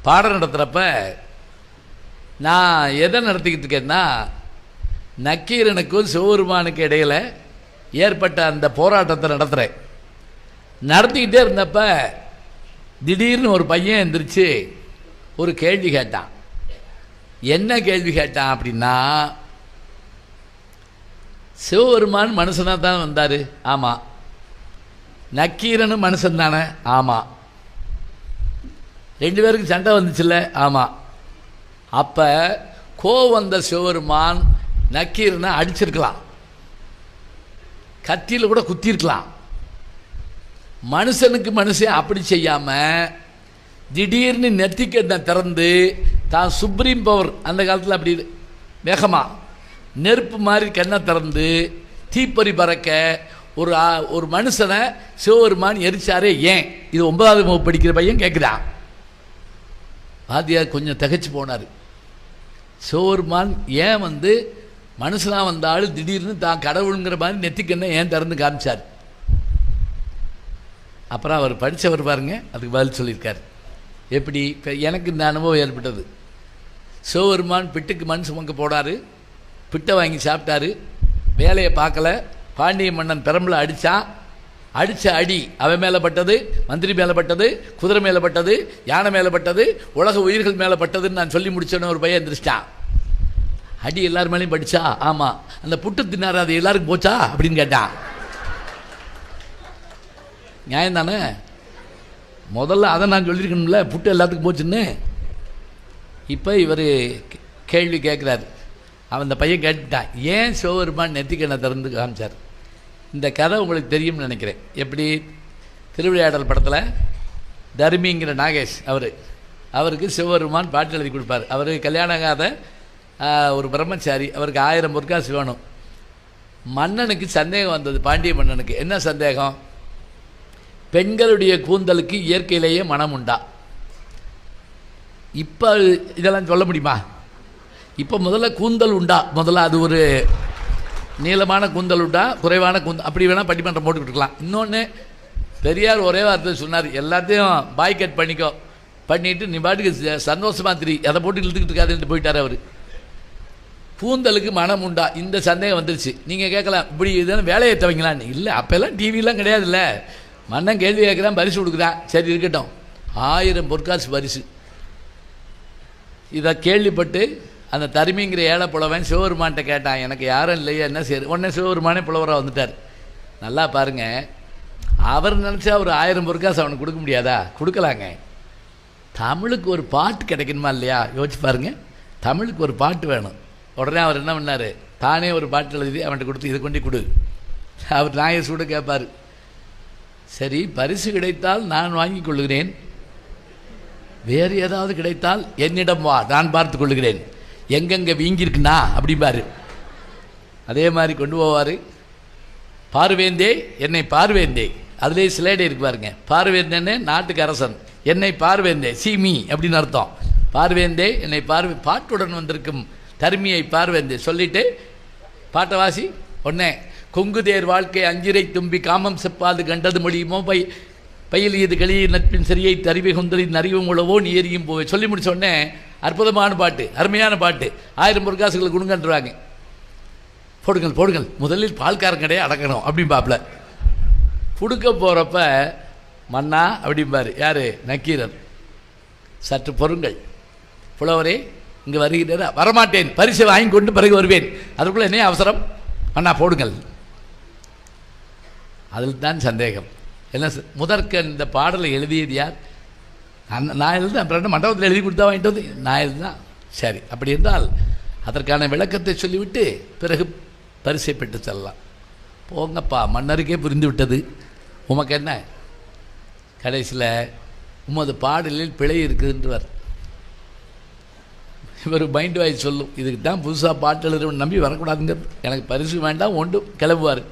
பாடம் நடத்துகிறப்ப நான் எதை நடத்திக்கிட்டு இருக்கேன்னா, நக்கீரனுக்கும் சிவபெருமானுக்கு இடையில் ஏற்பட்ட அந்த போராட்டத்தை நடத்துகிறேன். நடத்திக்கிட்டே இருந்தப்ப திடீர்னு ஒரு பையன் எந்திரிச்சு ஒரு கேள்வி கேட்டான். என்ன கேள்வி கேட்டான் அப்படின்னா, சிவபெருமான் மனுஷனாக தான் வந்தார். ஆமாம். நக்கீரனும் மனுஷன் தானே? ஆமாம். ரெண்டு பேருக்கு சண்டை வந்துச்சுல்ல? ஆமாம். அப்போ கோவம் வந்த சிவபெருமான் நக்கீரனை அடிச்சிருக்கலாம், கத்தியில் கூட குத்திருக்கலாம். மனுஷனுக்கு மனுஷன் அப்படி செய்யாமல் திடீர்னு நெத்திக்கண்ணை திறந்து தான் சுப்ரீம் பவர், அந்த காலத்தில் அப்படி வேகமாக நெருப்பு மாதிரி கண்ணை திறந்து தீப்பொறி பறக்க ஒரு மனுஷனை சிவபெருமான் எரிச்சாரே ஏன்? இது 9வது வகுப்பு படிக்கிற பையன் கேட்குறான். வாத்தியார் கொஞ்சம் திகைச்சு போனார். சிவபெருமான் ஏன் மனுஷனாக வந்தாலும் திடீர்னு தான் கடவுளுங்கிற மாதிரி நெத்திக்கண்ணை ஏன் திறந்து காமிச்சார்? அப்புறம் அவர் படித்தவர் பாருங்க, அதுக்கு பதில் சொல்லியிருக்கார். எப்படி? எனக்கு இந்த அனுபவம் ஏற்பட்டது. சிவபெருமான் பிட்டுக்கு மண் சுமக்க போனார், பிட்டை வாங்கி சாப்பிட்டாரு, வேலையை பார்க்கல. பாண்டிய மன்னன் பெரம்பல அடித்தான். அடித்த அடி அவன் மேலே பட்டது, மந்திரி மேலே பட்டது, குதிரை மேலே பட்டது, யானை மேலே பட்டது, உலக உயிர்கள் மேலே பட்டதுன்னு நான் சொல்லி முடிச்சோன்னு ஒரு பையன் எந்திரிச்சிட்டான். அடி எல்லார் மேலேயும் படித்தா? ஆமாம். அந்த புட்டு தின்னார், அது எல்லாருக்கும் போச்சா அப்படின்னு கேட்டான். நியாயம் தானே? முதல்ல அதை நான் சொல்லியிருக்கணும்ல, புட்டு எல்லாத்துக்கும் போச்சுன்னு. இப்போ இவர் கேள்வி கேட்குறாரு. அவன் அந்த பையன் கேட்டுட்டான், ஏன் சிவபெருமான் நெத்திக்கண்ணை திறந்து காமிச்சார்? இந்த கதை உங்களுக்கு தெரியும்னு நினைக்கிறேன். எப்படி? திருவிளையாடல் படத்தில் தர்மிங்கிற நாகேஷ் அவருக்கு சிவபெருமான் பாட்டு எழுதி கொடுப்பார். அவர் கல்யாணம் ஆகாத ஒரு பிரம்மச்சாரி, அவருக்கு 1000 பொற்காசு வேணும். மன்னனுக்கு சந்தேகம் வந்தது, பாண்டிய மன்னனுக்கு. என்ன சந்தேகம்? பெண்களுடைய கூந்தலுக்கு இயற்கையிலேயே மனம் உண்டா? இப்போ இதெல்லாம் சொல்ல முடியுமா? இப்போ முதல்ல கூந்தல் உண்டா, முதல்ல அது ஒரு நீளமான கூந்தல் உண்டா, குறைவான கூந்தல், அப்படி வேணால் பட்டிமன்றம் போட்டுக்கிட்டு இருக்கலாம். இன்னொன்று, பெரியார் ஒரே வார்த்தை சொன்னார், எல்லாத்தையும் பாய் கட் பண்ணிக்கோ, பண்ணிவிட்டு நீ பாட்டுக்கு சந்தோஷமாக திரி, அதை போட்டு இழுத்துக்கிட்டு இருக்காதுன்ட்டு போயிட்டார் அவர். கூந்தலுக்கு மனம் உண்டா, இந்த சந்தேகம் வந்துருச்சு. நீங்கள் கேட்கலாம், இப்படி இதெல்லாம் வேலையை தவங்களான்னு. இல்லை, அப்போல்லாம் டிவிலாம் கிடையாதுல்ல. மன்னன் கேள்வி கேட்குறான், பரிசு கொடுக்குறான். சரி இருக்கட்டும், 1000 பொற்காசு பரிசு. இதை கேள்விப்பட்டு அந்த தருமிங்கிற ஏழை புலவன் சிவபெருமான்கிட்ட கேட்டான், எனக்கு யாரும் இல்லையா, என்ன சரி. உடனே சிவபெருமானே புலவராக வந்துட்டார். நல்லா பாருங்கள், அவர் நினச்சா ஒரு 1000 பொற்காசு அவனுக்கு கொடுக்க முடியாதா? கொடுக்கலாங்க. தமிழுக்கு ஒரு பாட்டு கிடைக்கணுமா இல்லையா? யோசிச்சு பாருங்கள், தமிழுக்கு ஒரு பாட்டு வேணும். உடனே அவர் என்ன பண்ணார், தானே ஒரு பாட்டு எழுதி அவன்கிட்ட கொடுத்து, இதை கொண்டு கொடு. அவர் நாயசூட கேட்பார், சரி பரிசு கிடைத்தால் நான் வாங்கி கொள்ளுகிறேன், வேறு ஏதாவது கிடைத்தால் என்னிடம் வா, நான் பார்த்து கொள்ளுகிறேன், எங்கெங்கே வீங்கியிருக்குண்ணா அப்படிம்பார். அதே மாதிரி கொண்டு போவார். பார்வேந்தே என்னை பார்வேந்தே, அதுலேயே சிலேடை இருக்கு பாருங்க. பார்வேந்தேன்னு நாட்டுக்கு அரசன், என்னை பார்வேந்தே சீமி அப்படின்னு அர்த்தம். பார்வேந்தே என்னை பாட்டுடன் வந்திருக்கும் தருமியை பார்வேந்தே சொல்லிட்டு பாட்டை வாசி. ஒன்னே, கொங்குதேர் வாழ்க்கை அஞ்சிரை தும்பி காமம் செப்பாது கண்டது மொழியுமோ பயில் இது களியை நட்பின் சரியை தருவி குந்தலின் அறிவும் உழவோ நீ எரியும் போவே சொல்லி முடிச்ச உடனே அற்புதமான பாட்டு, அருமையான பாட்டு, 1000 பொற்காசுகளை கொடுங்கன்றாங்க. போடுங்கள் போடுங்கள், முதலில் பால்காரன் கடையை அடக்கணும் அப்படிம்பாப்ல. கொடுக்க போகிறப்ப மன்னா அப்படிம்பார். யார்? நக்கீரர். சற்று பொருங்கள் புலவரே, இங்கே வருகிறார். வரமாட்டேன், பரிசை வாங்கி கொண்டு பிறகு வருவேன், அதுக்குள்ளே என்ன அவசரம்? மன்னா போடுங்கள். அதில் தான் சந்தேகம். என்ன முதற்க இந்த பாடலை எழுதியது யார்? நான் எழுதுதான். அப்புறம் மண்டபத்தில் எழுதி கொடுத்தா வாங்கிட்டு வந்து நான் எழுதுதான். சரி, அப்படி இருந்தால் அதற்கான விளக்கத்தை சொல்லிவிட்டு பிறகு பரிசை பெற்று செல்லலாம். போங்கப்பா, மன்னருக்கே புரிந்து விட்டது. உமக்கு என்ன? கடைசியில் உமது பாடலில் பிழை இருக்குதுன்றவர். இவர் மைண்ட் வாய்ஸ் சொல்லும், இதுக்கு தான் புதுசாக பாட்டு எழுதுறவன் நம்பி வரக்கூடாதுங்கிறது. எனக்கு பரிசு வேண்டாம், ஒன்று கிளம்புவார்.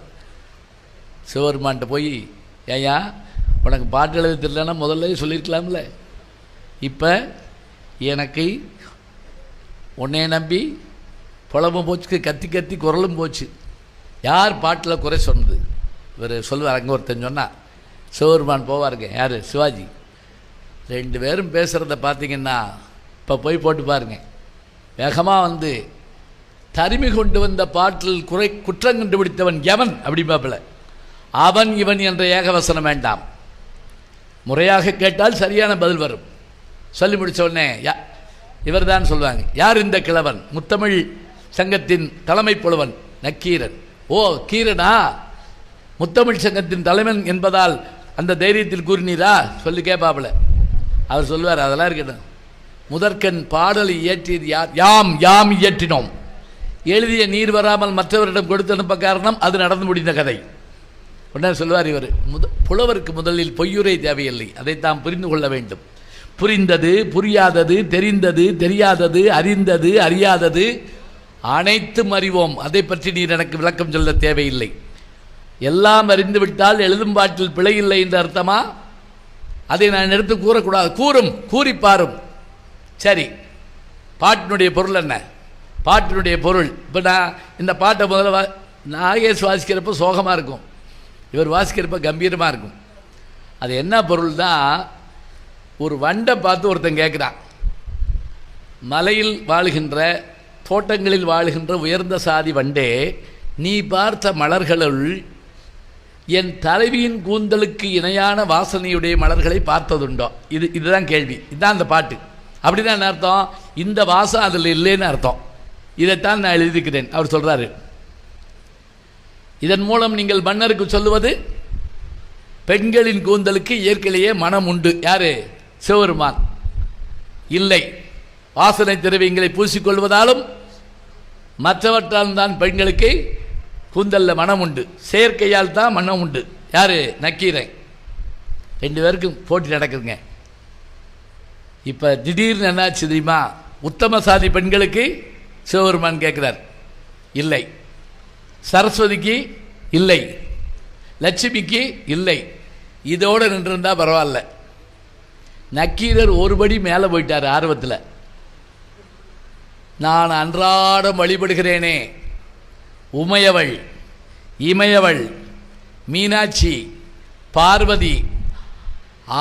சிவபெருமான்கிட்ட போய், ஏயா உனக்கு பாட்டு எழுத தெரியலன்னா முதல்ல சொல்லியிருக்கலாம்ல, இப்போ எனக்கு உன்னைய நம்பி புலமும் போச்சு, கத்தி கத்தி குரலும் போச்சு, யார் பாட்டில் குறை சொன்னது? இவர் சொல்லுவார். அங்கே ஒருத்தன் சொன்னால் சிவபெருமான் போவாருங்க. யார்? சிவாஜி. 2 பேரும் பேசுகிறத பார்த்தீங்கன்னா இப்போ போய் போட்டு பாருங்க. வேகமாக வந்து தருமி கொண்டு வந்த பாட்டில் குற்றம் கண்டுபிடித்தவன் எவன் அப்படி பார்ப்பல. அவன் இவன் என்ற ஏகவசனம் வேண்டாம். முறையாக கேட்டால் சரியான பதில் வரும். சொல்லி முடித்த உடனே இவர் தான் சொல்லுவாங்க. யார் இந்த கிழவன்? முத்தமிழ் சங்கத்தின் தலைமை புலவன் நக்கீரன். ஓ கீரனா, முத்தமிழ் சங்கத்தின் தலைவன் என்பதால் அந்த தைரியத்தில் கூறினீரா சொல்லி கேட்பாப்புல. அவர் சொல்லுவார், அதெல்லாம் இருக்கட்டும், முதற்கண் பாடலை இயற்றியது யார்? யாம் இயற்றினோம். எழுதிய நீர் வராமல் மற்றவரிடம் கொடுத்து அனுப்ப காரணம் அது நடந்து முடிந்த கதை. உடனே சொல்லுவார் இவர், புலவருக்கு முதலில் பொய்யுரை தேவையில்லை, அதை தாம் புரிந்து கொள்ள வேண்டும். புரிந்தது புரியாதது, தெரிந்தது தெரியாதது, அறிந்தது அறியாதது அனைத்தும் அறிவோம். அதை பற்றி நீர் எனக்கு விளக்கம் சொல்ல தேவையில்லை. எல்லாம் அறிந்துவிட்டால் எழுதும் பாட்டில் பிழை இல்லை என்று அர்த்தமா? அதை நான் எடுத்து கூறக்கூடாது. கூறிப்பாரும். சரி, பாட்டினுடைய பொருள் என்ன? பாட்டினுடைய பொருள் இப்போ நான் இந்த பாட்டை முதல்ல நாகேஷ் வாசிக்கிறப்ப சோகமாக இருக்கும், இவர் வாசிக்கிறப்ப கம்பீரமாக இருக்கும். அது என்ன பொருள் தான்? ஒரு வண்டை பார்த்து ஒருத்தன் கேட்குறான், மலையில் வாழுகின்ற தோட்டங்களில் வாழுகின்ற உயர்ந்த சாதி வண்டே, நீ பார்த்த மலர்களுள் என் தலைவியின் கூந்தலுக்கு இணையான வாசனையுடைய மலர்களை பார்த்ததுண்டோ? இதுதான் கேள்வி. இதுதான் அந்த பாட்டு. அப்படிதான் என்ன அர்த்தம்? இந்த வாசம் அதில் இல்லைன்னு அர்த்தம். இதைத்தான் நான் எழுதிக்கிறேன். அவர் சொல்கிறாரு, இதன் மூலம் நீங்கள் மன்னருக்கு சொல்லுவது பெண்களின் கூந்தலுக்கு இயற்கையிலேயே மனம் உண்டு. யாரு? சிவபெருமான். இல்லை, வாசனை திரவியங்களை பூசிக்கொள்வதாலும் மற்றவற்றால் தான் பெண்களுக்கு கூந்தலில் மனம் உண்டு, செயற்கையால் தான் மனம் உண்டு. யாரு? நக்கீரன். 2 பேருக்கும் போட்டி நடக்குதுங்க. இப்போ திடீர்னு என்னாச்சு தெரியுமா? உத்தம சாதி பெண்களுக்கு சிவபெருமான் கேட்குறார், இல்லை. சரஸ்வதிக்கு இல்லை, லட்சுமிக்கு இல்லை. இதோடு நின்றுருந்தா பரவாயில்ல. நக்கீரர் ஒருபடி மேலே போயிட்டார் ஆர்வத்தில். நான் அன்றாடம் வழிபடுகிறேனே உமையவள், இமயவள், மீனாட்சி, பார்வதி,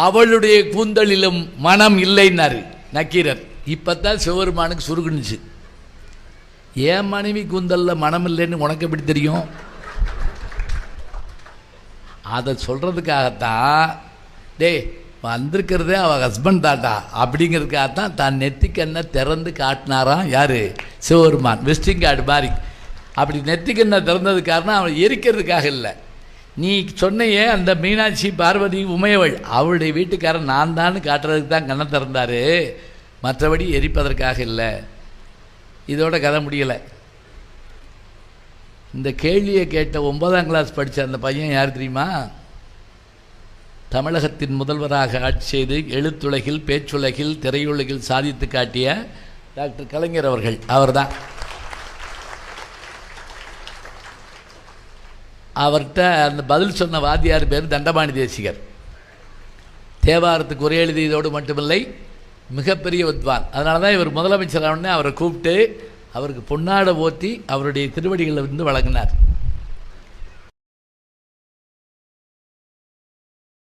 அவளுடைய கூந்தலிலும் மனம் இல்லைன்னாரு நக்கீரர். இப்போத்தான் சிவபெருமானுக்கு சுருகுனுச்சு. ஏன் மனைவி கூந்தலில் மனம் இல்லைன்னு உனக்கு எப்படி தெரியும்? அதை சொல்கிறதுக்காகத்தான், டே வந்திருக்கிறதே அவள் ஹஸ்பண்ட் தாட்டா அப்படிங்கிறதுக்காகத்தான் தான் நெத்திக்கண்ணை திறந்து காட்டினாராம். யார்? சிவபெருமான். விசிட்டிங் கார்டு மாதிரி. அப்படி நெத்திக்கண்ணை திறந்தது காரணம் அவள் எரிக்கிறதுக்காக இல்லை. நீ சொன்னையே அந்த மீனாட்சி, பார்வதி, உமையவள், அவளுடைய வீட்டுக்காரன் நான் தான் காட்டுறதுக்கு தான் கண்ணை திறந்தார், மற்றபடி எரிப்பதற்காக இல்லை. இதோட கதை முடியலை. இந்த கேள்வியை கேட்ட 9ஆம் கிளாஸ் படித்த அந்த பையன் யார் தெரியுமா? தமிழகத்தின் முதல்வராக ஆட்சி செய்து எழுத்துலகில், பேச்சுலகில், திரையுலகில் சாதித்து காட்டிய டாக்டர் கலைஞர் அவர்கள். அவர்தான். அவர்கிட்ட அந்த பதில் சொன்ன வாத்தியார் பேர் தண்டபாணி தேசிகர். தேவாரத்துக்கு உரை எழுதியதோடு மட்டுமில்லை, மிகப்பெரிய வித்வான். அதனால தான் இவர் முதலமைச்சரானே அவரை கூப்பிட்டு அவருக்கு பொன்னாடை போற்றி அவருடைய திருவடிகளில் வந்து வழங்கினார்.